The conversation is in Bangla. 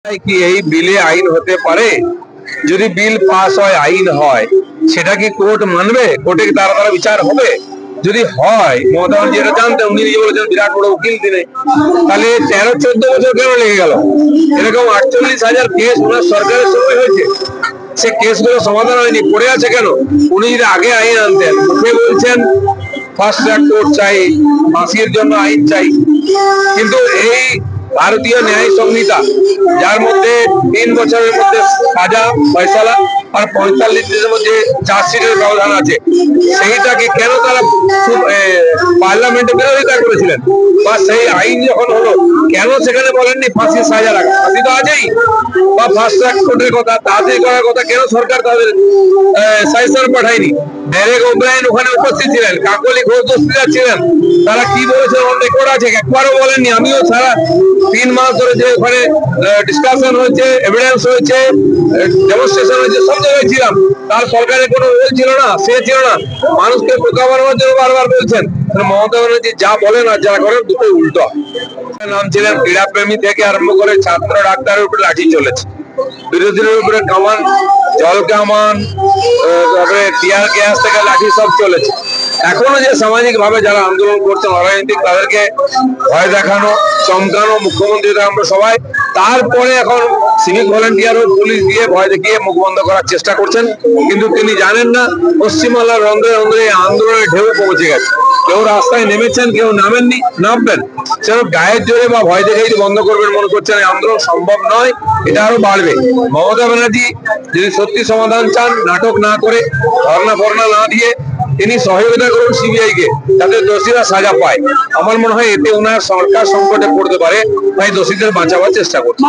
কি এই বিলে আইন হতে পারে? যদি বিল পাস হয়, আইন হয়, সেটা কি কোর্ট মানবে? কোর্টে তার দ্বারা বিচার হবে? যদি হয়, মমতা ব্যানার্জি এটা জানতেন, উনি নিজে বলেছেন বিরাট বড় উকিল তিনি, তাহলে 13-14 বছর কেন লেগে গেল? এরকম 48,000 কেস ওনার সরকারের সময় হয়েছে, সে কেসগুলো সমাধান হয়নি, পড়ে আছে কেন? উনি যদি আগে আইন আনতেন, মুখে বলছেন ফাস্ট ট্র্যাক কোর্ট চাই, ফাঁসির জন্য আইন চাই, কিন্তু এই ভারতীয় ন্যায় সংহিতা, যার মধ্যে 3 বছরের মধ্যে সাজা ফয়সালা আর 45 দিনের মধ্যে চার্জশিটের ব্যবধান আছে, সেইটাকে কেন তারা পার্লামেন্টে বিরোধিতা করেছিলেন? বা সেই আইন যখন হলো, কেন সেখানে বলেননি ফাঁসির সাজা রাখা? ফাঁসি তো আছেই, বা ফাস্ট ট্র্যাক কোর্টের কথা, তাড়াতাড়ি করার কথা, কেন সরকার তাদের সাইসার পাঠায়নি? ডেরেক ওব্রায়েন ওখানে উপস্থিত ছিলেন, কাকলি ঘোষ দস্তিদার ছিলেন, তারা কি বলেছেন অন রেকর্ড আছে, একবারও বলেননি। আমিও সারা 3 মাস ধরে যে ওখানে ডিসকাশন হয়েছে, এভিডেন্স হয়েছে, ডেমনস্ট্রেশন হয়েছে, সব জায়গায় ছিলাম, তার সরকারের কোনো রোল ছিল না, সে ছিল না, মানুষকে বোকা বানানোর জন্য বারবার বলছেন। মমতা ব্যানার্জি যা বলেন আর যা করেন দুটো উল্টো। নাম ছিলেন ক্রীড়াপ্রেমী থেকে আরম্ভ করে ছাত্র ডাক্তারের উপরে লাঠি চলেছে, বিরোধীদের উপরে কামান, জল কামান, তারপরে টিয়ার গ্যাস থেকে লাঠি সব চলেছে। এখনো যে সামাজিক ভাবে যারা আন্দোলন করছেন অরাজনৈতিক, তাদেরকে ভয় দেখানো, চমকানো, মুখ্যমন্ত্রী আমরা সবাই, তারপরে এখন সিভিক ভলেন্টিয়ার ও পুলিশ দিয়ে ভয় দেখিয়ে মুখ বন্ধ করার চেষ্টা করছেন। কিন্তু তিনি জানেন না পশ্চিমবাংলার রন্ধ্রে রন্ধ্রে আন্দোলনের ঢেউ পৌঁছে গেছে। কেউ রাস্তায় নেমেছেন, কেউ নামেননি, নামবেন। সেরকম গায়ের জোরে বা ভয় দেখেই বন্ধ করবেন মনে করছেন, এই আন্দোলন সম্ভব নয়, এটা আরো বাড়বে। মমতা ব্যানার্জি যদি সত্যি সমাধান চান, নাটক না করে, ধর্ণা ফর্ণা না দিয়ে তিনি সহযোগিতা করুন সিবিআই কে, যাতে দোষীরা সাজা পায়। আমার মনে হয় এতে ওনার সরকার সংকটে পড়তে পারে, তাই দোষীদের বাঁচাবার চেষ্টা করছে।